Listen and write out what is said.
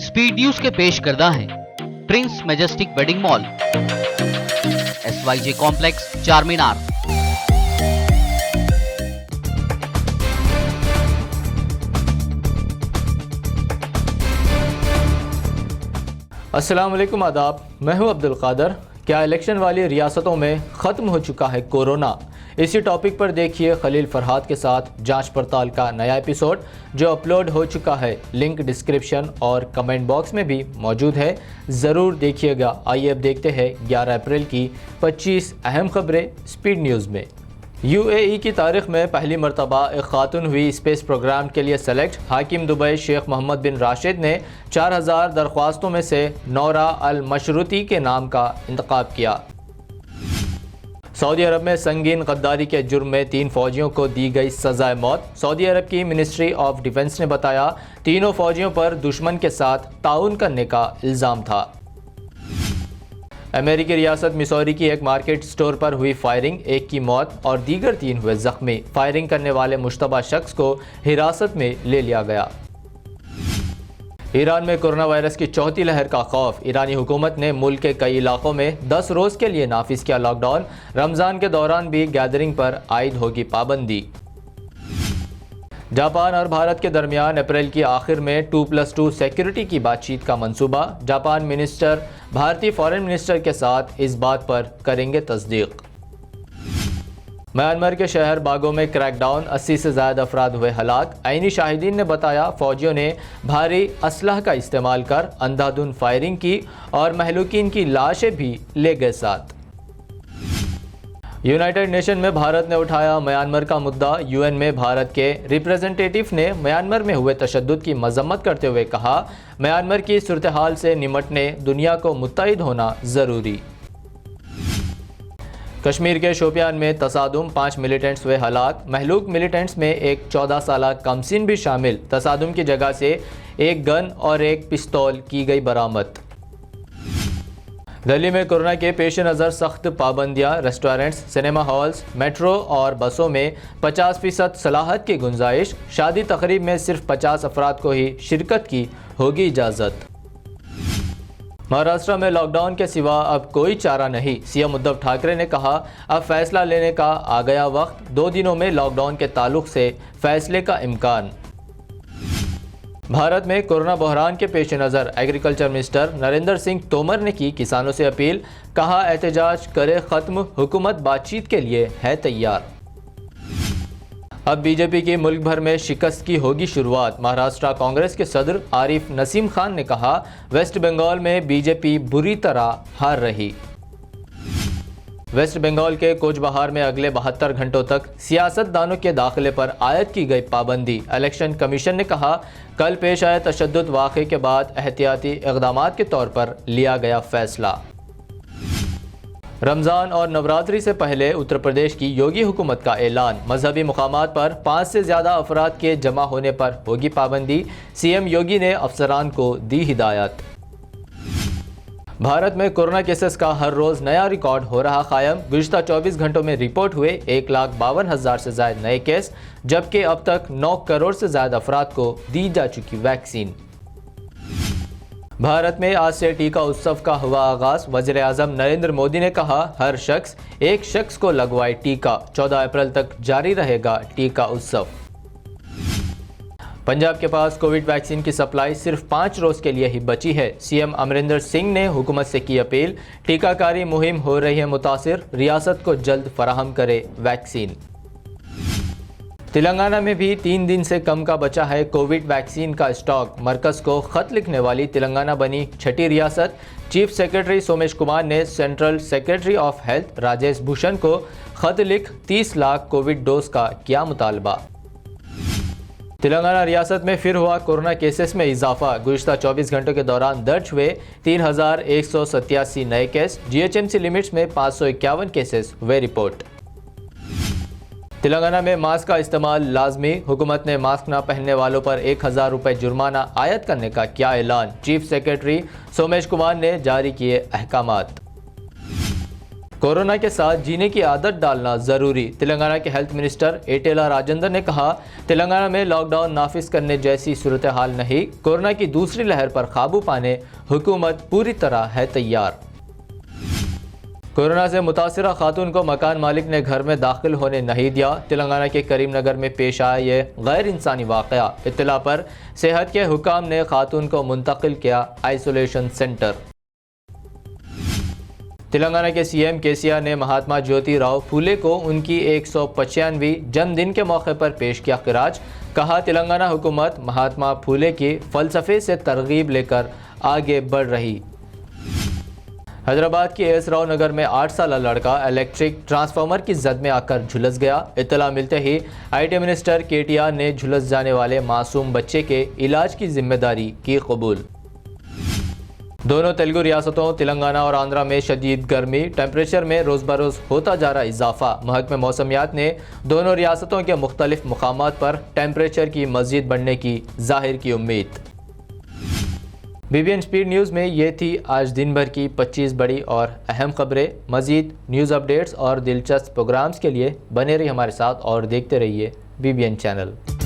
Speed news के पेश करदा है Prince majestic wedding mall, SYJ complex, चार मीनार। अस्सलाम वालेकुम, आदाब। मैं हूं अब्दुल कादर। क्या इलेक्शन वाली रियासतों में ख़त्म हो चुका है कोरोना? इसी टॉपिक पर देखिए खलील फरहाद के साथ जांच पड़ताल का नया एपिसोड जो अपलोड हो चुका है। लिंक डिस्क्रिप्शन और कमेंट बॉक्स में भी मौजूद है, ज़रूर देखिएगा। आइए अब देखते हैं 11 अप्रैल की 25 अहम खबरें स्पीड न्यूज़ में। UAE की तारीख में पहली मरतबा एक खातून हुई स्पेस प्रोग्राम के लिए सेलेक्ट। हाकिम दुबई शेख मोहम्मद बिन राशिद ने 4000 दरख्वास्तों में से नौरा अल मशरूती के नाम का इंतखाब किया। सऊदी अरब में संगीन गद्दारी के जुर्म में 3 फौजियों को दी गई सज़ाए मौत। सऊदी अरब की मिनिस्ट्री ऑफ डिफेंस ने बताया तीनों फौजियों पर दुश्मन के साथ ताउन करने का इल्ज़ाम था। अमेरिकी रियासत मिसौरी की एक मार्केट स्टोर पर हुई फायरिंग, एक की मौत और दीगर 3 हुए जख्मी। फायरिंग करने वाले मुश्तबा शख्स को हिरासत में ले लिया गया। ईरान में कोरोना वायरस की चौथी लहर का खौफ। ईरानी हुकूमत ने मुल्क के कई इलाकों में 10 रोज़ के लिए नाफिज किया लॉकडाउन। रमज़ान के दौरान भी गैदरिंग पर आयद होगी पाबंदी। जापान और भारत के दरमियान अप्रैल की आखिर में 2+2 सिक्योरिटी की बातचीत का मंसूबा। जापान मिनिस्टर भारतीय फॉरेन मिनिस्टर के साथ इस बात पर करेंगे तस्दीक। म्यांमार के शहर बागों में क्रैकडाउन, 80 से ज़्यादा अफराद हुए हलाक। आईनी शाहिदीन ने बताया फौजियों ने भारी असलह का इस्तेमाल कर अंधाधुंध फायरिंग की और महलूकीन की लाशें भी ले गए साथ। यूनाइटेड नेशन में भारत ने उठाया म्यांमार का मुद्दा। UN में भारत के रिप्रेजेंटेटिव ने म्यांमार में हुए तशद्दुद की मजम्मत करते हुए कहा म्यांमार की सूरत हाल से निमटने दुनिया को मुत्तहिद होना ज़रूरी। कश्मीर के शोपियान में तसादुम, 5 मिलिटेंट्स हुए हलाक। महलूक मिलिटेंट्स में एक 14 साला कमसिन भी शामिल। तसादुम की जगह से एक गन और एक पिस्तौल की गई बरामद। दिल्ली में कोरोना के पेश नज़र सख्त पाबंदियाँ। रेस्टोरेंट्स, सिनेमा हॉल्स, मेट्रो और बसों में 50% सलाहत की गुंजाइश। शादी तकरीब में सिर्फ 50 अफराद को ही शिरकत की होगी इजाज़त। महाराष्ट्र में लॉकडाउन के सिवा अब कोई चारा नहीं। CM उद्धव ठाकरे ने कहा अब फैसला लेने का आ गया वक्त। 2 दिनों में लॉकडाउन के ताल्लुक से फैसले का इम्कान। भारत में कोरोना बहरान के पेश नज़र एग्रीकल्चर मिनिस्टर नरेंद्र सिंह तोमर ने की किसानों से अपील। कहा एहतजाज करे ख़त्म, हुकूमत बातचीत के लिए है तैयार। अब BJP की मुल्क भर में शिकस्त की होगी शुरुआत। महाराष्ट्र कांग्रेस के सदर आरिफ नसीम खान ने कहा वेस्ट बंगाल में BJP बुरी तरह हार रही। वेस्ट बंगाल के कोचबहार में अगले 72 घंटों तक सियासतदानों के दाखिले पर आयद की गई पाबंदी। इलेक्शन कमीशन ने कहा कल पेश आए तशद्दुद वाक़े के बाद एहतियाती इक़दामात के तौर पर लिया गया फैसला। रमज़ान और नवरात्रि से पहले उत्तर प्रदेश की योगी हुकूमत का ऐलान। मजहबी मुकामात पर 5 से ज़्यादा अफराद के जमा होने पर होगी पाबंदी। CM योगी ने अफसरान को दी हिदायत। भारत में कोरोना केसेस का हर रोज़ नया रिकॉर्ड हो रहा कायम। गुज़िश्ता 24 घंटों में रिपोर्ट हुए 1,52,000 से ज़्यादा नए केस, जबकि अब तक 9 करोड़ से ज़्यादा अफराद को दी जा चुकी वैक्सीन। भारत में आज से टीका उत्सव का हुआ आगाज़। वज़ीर आज़म नरेंद्र मोदी ने कहा हर शख्स एक शख्स को लगवाए टीका। 14 अप्रैल तक जारी रहेगा टीका उत्सव। पंजाब के पास कोविड वैक्सीन की सप्लाई सिर्फ 5 रोज़ के लिए ही बची है। CM अमरिंदर सिंह ने हुकूमत से की अपील। टीकाकारी मुहिम हो रही है मुतासिर, रियासत को जल्द फराहम करे वैक्सीन। तेलंगाना में भी 3 दिन से कम का बचा है कोविड वैक्सीन का स्टॉक। मरकज़ को ख़त लिखने वाली तेलंगाना बनी छठी रियासत। चीफ सेक्रेटरी सोमेश कुमार ने central secretary of health Rajesh Bhushan को ख़त लिख 30 लाख कोविड डोज का किया मुतालबा। तेलंगाना रियासत में फिर हुआ कोरोना केसेस में इजाफा। गुज़िश्ता 24 घंटों के दौरान दर्ज हुए 3,187 नए केस। GHMC लिमिट्स में 551 केसेस हुए रिपोर्ट। तेलंगाना में मास्क का इस्तेमाल लाजमी। हुकूमत ने मास्क न पहनने वालों पर 1,000 रुपये जुर्माना आयद करने का किया ऐलान। चीफ सेक्रेटरी सोमेश कुमार ने जारी किए अहकामात। कोरोना के साथ जीने की आदत डालना ज़रूरी। तेलंगाना के हेल्थ मिनिस्टर एटेला राजेंद्र ने कहा, तेलंगाना में लॉकडाउन नाफिज करने जैसी सूरत हाल नहीं। कोरोना की दूसरी लहर पर काबू पाने हुकूमत पूरी तरह है तैयार। कोरोना से मुतासिरा खातून को मकान मालिक ने घर में दाखिल होने नहीं दिया। तेलंगाना के करीमनगर में पेश आया ये गैर इंसानी वाक़या। इत्तला पर सेहत के हुकाम ने खातून को मुंतकिल किया आइसोलेशन सेंटर। तेलंगाना के सीएम केसीआर ने महात्मा ज्योतिराव फूले को उनकी 195वीं जन्मदिन के मौके पर पेश किया खिराज। कहा, तेलंगाना हुकूमत महात्मा फूले की फ़लसफ़े से तरगीब लेकर आगे बढ़ रही। हैदराबाद के एस राव नगर में 8 साल लड़का इलेक्ट्रिक ट्रांसफार्मर की जद में आकर झुलस गया। इत्तला मिलते ही आईटी मिनिस्टर केटीआर ने झुलस जाने वाले मासूम बच्चे के इलाज की जिम्मेदारी की कबूल। दोनों तेलुगु रियासतों तेलंगाना और आंध्रा में शदीद गर्मी, टेम्परेचर में रोज़ बरोज़ होता जा रहा इजाफा। महकमे मौसमियात ने दोनों रियासतों के मुख्तलिफ मुकामात पर टेम्परेचर की मज़ीद बढ़ने की जाहिर की उम्मीद। BBN स्पीड न्यूज़ में ये थी आज दिन भर की 25 बड़ी और अहम खबरें। मज़ीद न्यूज़ अपडेट्स और दिलचस्प प्रोग्राम्स के लिए बने रहिए हमारे साथ और देखते रहिए BBN चैनल।